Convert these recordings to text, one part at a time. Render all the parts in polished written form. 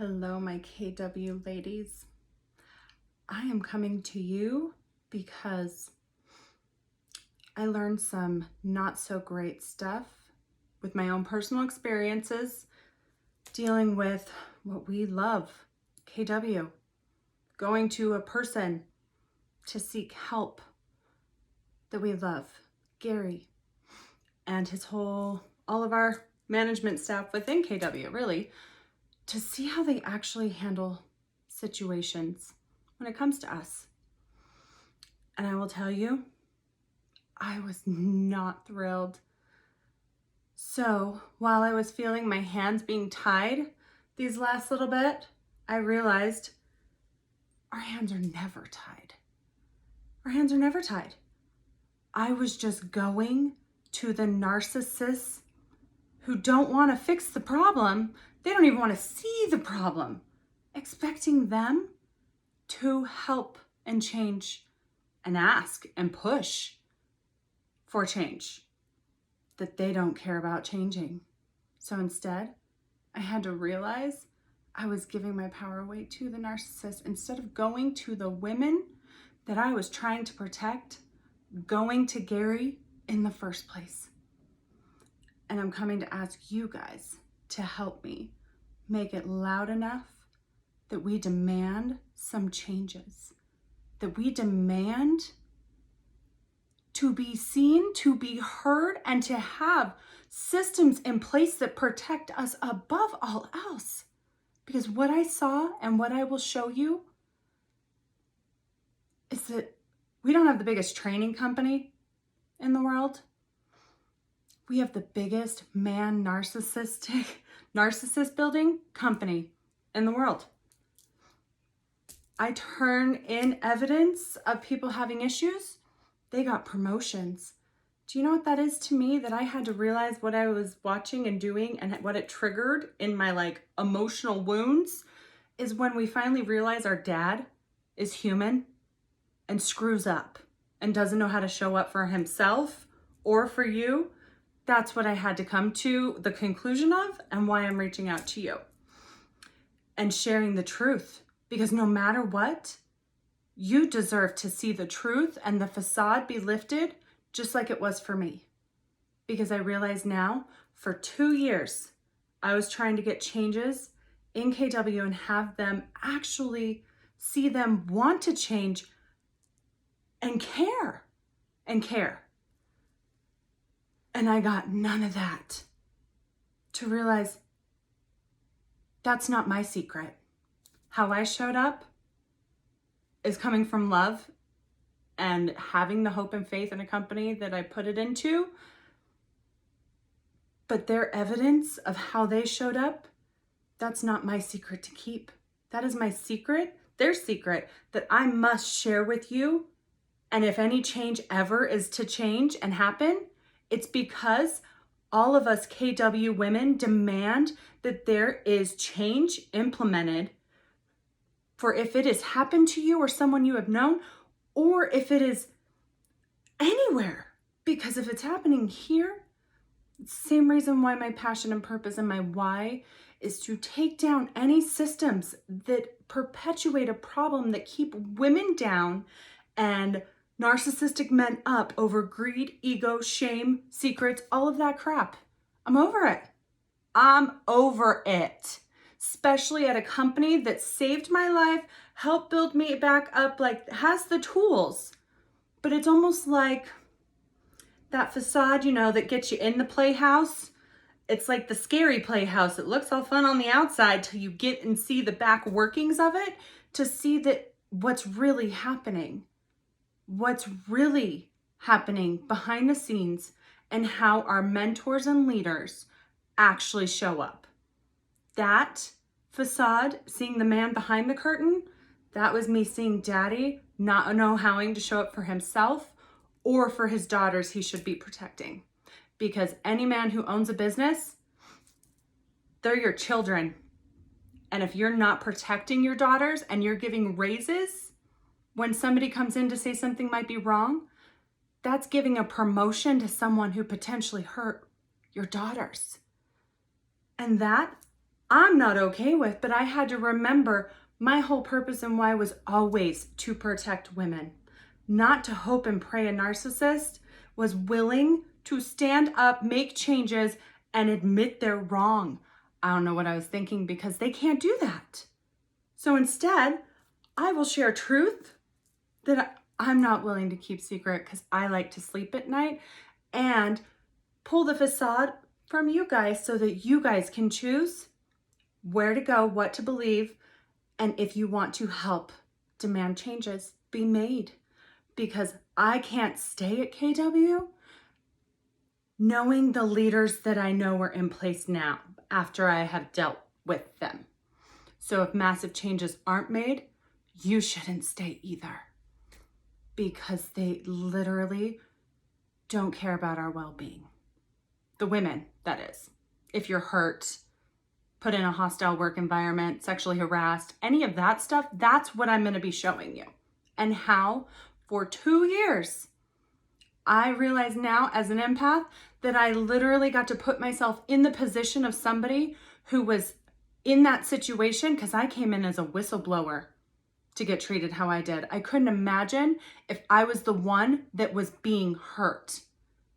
Hello, my KW ladies. I am coming to you because I learned some not so great stuff with my own personal experiences dealing with what we love, KW, going to a person to seek help that we love, Gary, and all of our management staff within KW, really, to see how they actually handle situations when it comes to us. And I will tell you, I was not thrilled. So while I was feeling my hands being tied these last little bit, I realized our hands are never tied. Our hands are never tied. I was just going to the narcissists who don't want to fix the problem. They don't even want to see the problem, expecting them to help and change and ask and push for change that they don't care about changing. So instead, I had to realize I was giving my power away to the narcissist instead of going to the women that I was trying to protect, going to Gary in the first place. And I'm coming to ask you guys to help me make it loud enough that we demand some changes, that we demand to be seen, to be heard, and to have systems in place that protect us above all else. Because what I saw and what I will show you is that we don't have the biggest training company in the world. We have the biggest narcissist building company in the world. I turn in evidence of people having issues. They got promotions. Do you know what that is to me? That I had to realize what I was watching and doing and what it triggered in my emotional wounds is when we finally realize our dad is human and screws up and doesn't know how to show up for himself or for you. That's what I had to come to the conclusion of and why I'm reaching out to you and sharing the truth. Because no matter what, you deserve to see the truth and the facade be lifted just like it was for me. Because I realize now, for 2 years, I was trying to get changes in KW and have them actually see them want to change and care. And I got none of that. To realize that's not my secret. How I showed up is coming from love and having the hope and faith in a company that I put it into. But their evidence of how they showed up, that's not my secret to keep. That is my secret, their secret, that I must share with you. And if any change ever is to change and happen, it's because all of us KW women demand that there is change implemented for if it has happened to you or someone you have known, or if it is anywhere. Because if it's happening here, it's the same reason why my passion and purpose and my why is to take down any systems that perpetuate a problem that keep women down and narcissistic men up over greed, ego, shame, secrets, all of that crap. I'm over it. Especially at a company that saved my life, helped build me back up, has the tools. But it's almost like that facade, that gets you in the playhouse. It's like the scary playhouse. It looks all fun on the outside till you get and see the back workings of it to see that what's really happening behind the scenes and how our mentors and leaders actually show up. That facade, seeing the man behind the curtain, that was me seeing daddy not know how to show up for himself or for his daughters he should be protecting. Because any man who owns a business, they're your children. And if you're not protecting your daughters and you're giving raises when somebody comes in to say something might be wrong, that's giving a promotion to someone who potentially hurt your daughters. And that I'm not okay with, but I had to remember my whole purpose and why was always to protect women, not to hope and pray. A narcissist was willing to stand up, make changes, and admit they're wrong. I don't know what I was thinking because they can't do that. So instead, I will share truth that I'm not willing to keep secret because I like to sleep at night, and pull the facade from you guys so that you guys can choose where to go, what to believe, and if you want to help demand changes be made. Because I can't stay at KW knowing the leaders that I know are in place now after I have dealt with them. So if massive changes aren't made, you shouldn't stay either, because they literally don't care about our well-being. The women, that is. If you're hurt, put in a hostile work environment, sexually harassed, any of that stuff, that's what I'm going to be showing you. And how, for 2 years, I realize now as an empath that I literally got to put myself in the position of somebody who was in that situation, because I came in as a whistleblower to get treated how I did. I couldn't imagine if I was the one that was being hurt.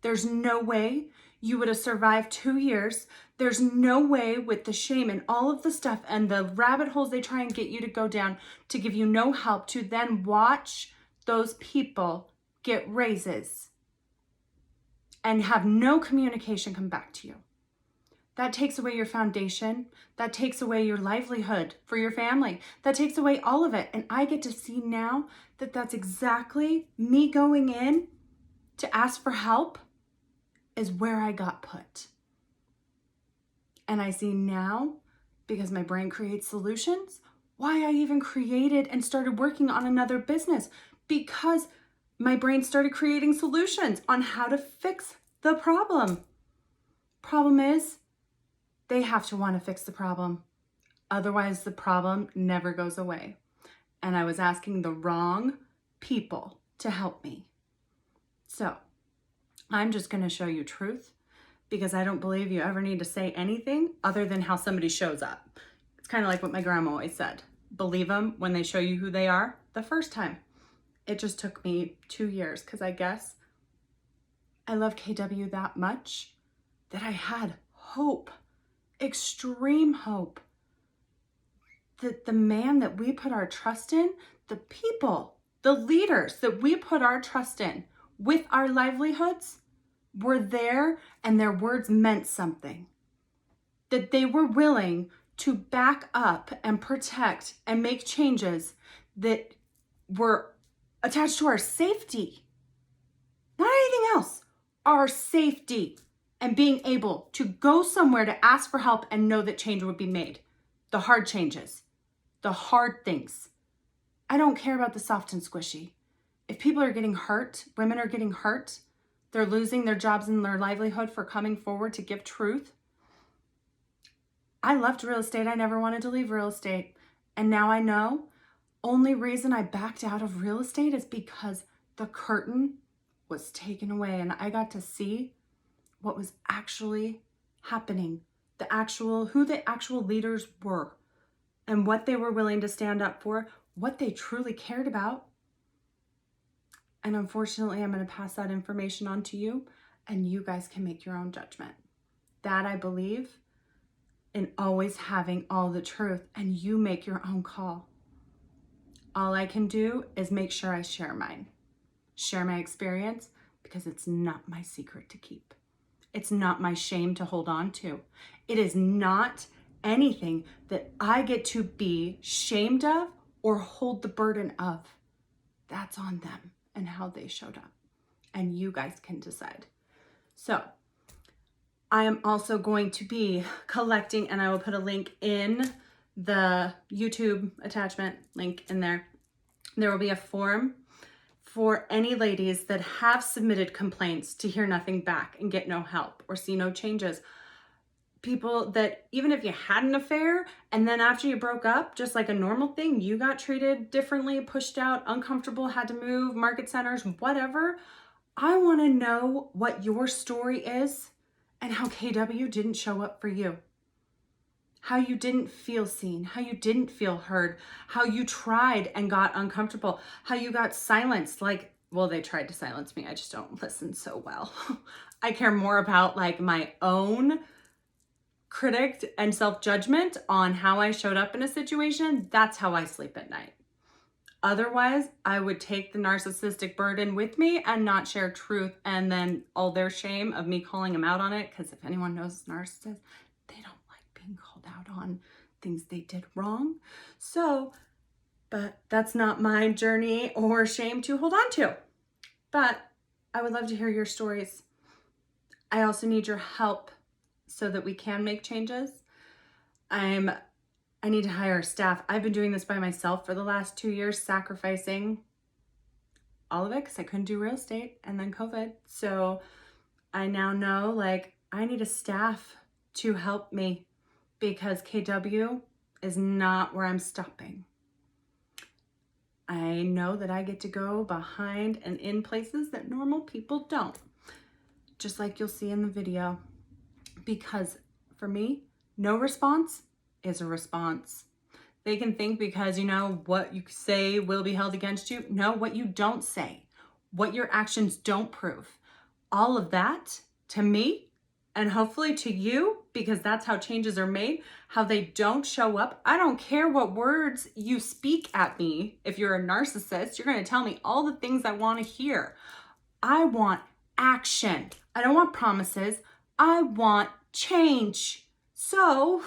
There's no way you would have survived 2 years. There's no way, with the shame and all of the stuff and the rabbit holes they try and get you to go down to give you no help, to then watch those people get raises and have no communication come back to you. That takes away your foundation. That takes away your livelihood for your family. That takes away all of it. And I get to see now that that's exactly me going in to ask for help is where I got put. And I see now, because my brain creates solutions, why I even created and started working on another business, because my brain started creating solutions on how to fix the problem. Problem is, they have to want to fix the problem. Otherwise, the problem never goes away. And I was asking the wrong people to help me. So I'm just going to show you truth, because I don't believe you ever need to say anything other than how somebody shows up. It's kind of like what my grandma always said. Believe them when they show you who they are the first time. It just took me 2 years, because I guess I love KW that much that I had hope, extreme hope, that the man that we put our trust in, the people, the leaders that we put our trust in with our livelihoods, were there, and their words meant something. That they were willing to back up and protect and make changes that were attached to our safety. Not anything else. Our safety. And being able to go somewhere to ask for help and know that change would be made. The hard changes. The hard things. I don't care about the soft and squishy. If people are getting hurt, women are getting hurt, they're losing their jobs and their livelihood for coming forward to give truth. I loved real estate. I never wanted to leave real estate. And now I know only reason I backed out of real estate is because the curtain was taken away and I got to see what was actually happening, who the actual leaders were and what they were willing to stand up for, what they truly cared about. And unfortunately, I'm going to pass that information on to you, and you guys can make your own judgment. That I believe in, always having all the truth, and you make your own call. All I can do is make sure I share mine, share my experience, because it's not my secret to keep. It's not my shame to hold on to. It is not anything that I get to be shamed of or hold the burden of. That's on them and how they showed up. And you guys can decide. So I am also going to be collecting, and I will put a link in the YouTube attachment link in there. There will be a form for any ladies that have submitted complaints to hear nothing back and get no help or see no changes. People that, even if you had an affair and then after you broke up, just like a normal thing, you got treated differently, pushed out, uncomfortable, had to move, market centers, whatever. I want to know what your story is and how KW didn't show up for you. how you didn't feel seen, how you didn't feel heard, how you tried and got uncomfortable, how you got silenced. Like, well, they tried to silence me. I just don't listen so well. I care more about like my own critic and self-judgment on how I showed up in a situation. That's how I sleep at night. Otherwise, I would take the narcissistic burden with me and not share truth, and then all their shame of me calling them out on it. Because if anyone knows narcissists, they don't like being called out on things they did wrong. So, but that's not my journey or shame to hold on to. But I would love to hear your stories. I also need your help so that we can make changes. I need to hire staff. I've been doing this by myself for the last 2 years, sacrificing all of it because I couldn't do real estate and then COVID. So I now know like I need a staff to help me because KW is not where I'm stopping. I know that I get to go behind and in places that normal people don't, just like you'll see in the video. Because for me, no response is a response. They can think because you know what you say will be held against you. No, what you don't say, what your actions don't prove. All of that to me and hopefully to you, because that's how changes are made, how they don't show up. I don't care what words you speak at me. If you're a narcissist, you're going to tell me all the things I want to hear. I want action. I don't want promises. I want change. So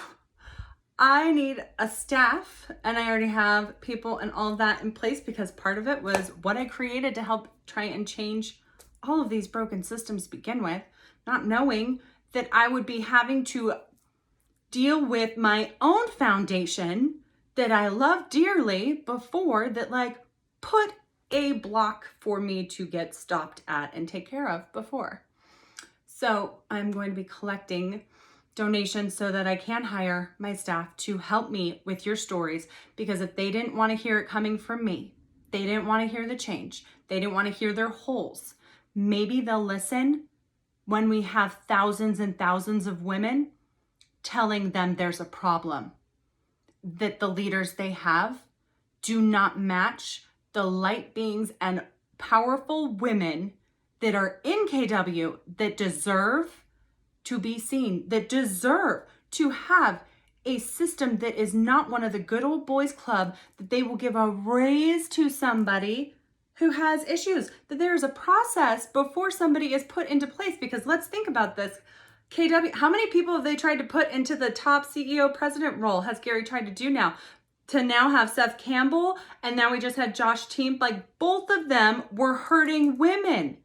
I need a staff, and I already have people and all of that in place because part of it was what I created to help try and change all of these broken systems to begin with, not knowing that I would be having to deal with my own foundation that I love dearly before that like put a block for me to get stopped at and take care of before. So I'm going to be collecting donations so that I can hire my staff to help me with your stories, because if they didn't want to hear it coming from me, they didn't want to hear the change, they didn't want to hear their holes, maybe they'll listen when we have thousands and thousands of women telling them there's a problem, that the leaders they have do not match the light beings and powerful women that are in KW that deserve to be seen, that deserve to have a system that is not one of the good old boys club, that they will give a raise to somebody who has issues, that there is a process before somebody is put into place. Because let's think about this. KW, how many people have they tried to put into the top CEO president role? Has Gary tried to do now? To now have Seth Campbell, and now we just had Josh Team. Like, both of them were hurting women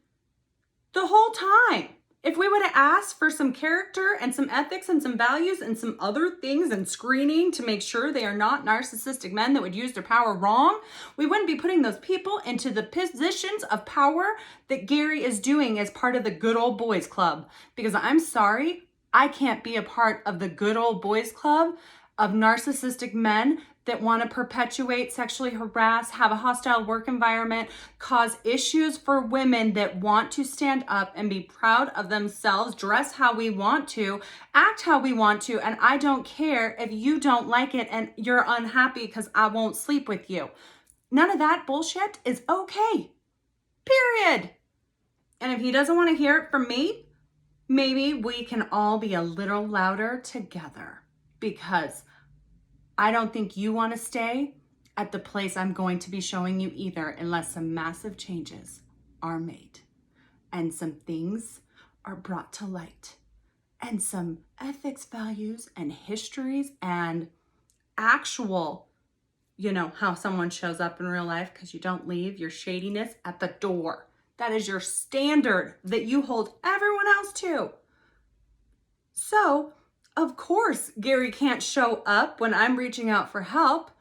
the whole time. If we would have asked for some character and some ethics and some values and some other things and screening to make sure they are not narcissistic men that would use their power wrong, we wouldn't be putting those people into the positions of power that Gary is doing as part of the good old boys club. Because I'm sorry, I can't be a part of the good old boys club of narcissistic men that want to perpetuate, sexually harass, have a hostile work environment, cause issues for women that want to stand up and be proud of themselves, dress how we want to, act how we want to, and I don't care if you don't like it and you're unhappy because I won't sleep with you. None of that bullshit is okay. Period. And if he doesn't want to hear it from me, maybe we can all be a little louder together, because I don't think you want to stay at the place I'm going to be showing you either, unless some massive changes are made and some things are brought to light and some ethics, values, and histories and actual, you know, how someone shows up in real life, because you don't leave your shadiness at the door. That is your standard that you hold everyone else to. So, of course, Gary can't show up when I'm reaching out for help,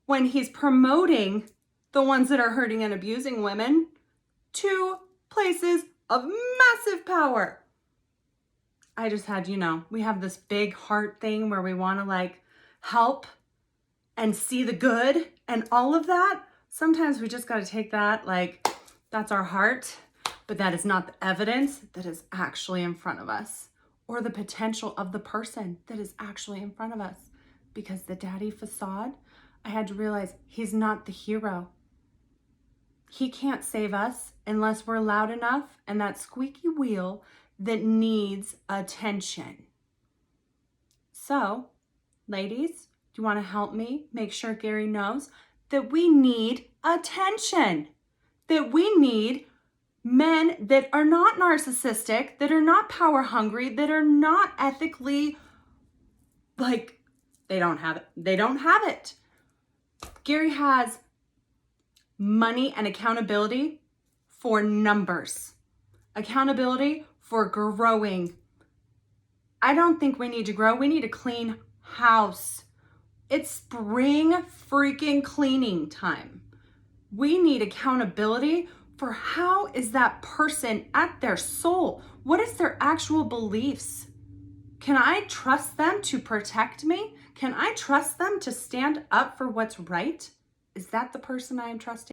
when he's promoting the ones that are hurting and abusing women to places of massive power. I just had, you know, we have this big heart thing where we want to like help and see the good and all of that. Sometimes we just got to take that, like, that's our heart, but that is not the evidence that is actually in front of us, or the potential of the person that is actually in front of us. because the daddy facade, I had to realize he's not the hero. He can't save us unless we're loud enough and that squeaky wheel that needs attention. So, ladies, do you want to help me make sure Gary knows that we need attention? That we need men that are not narcissistic, that are not power hungry, that are not ethically, like, they don't have it. They don't have it. Gary has money and accountability for numbers, accountability for growing. I don't think we need to grow. We need a clean house. It's spring freaking cleaning time. We need accountability for how is that person at their soul? What is their actual beliefs? Can I trust them to protect me? Can I trust them to stand up for what's right? Is that the person I am trusting?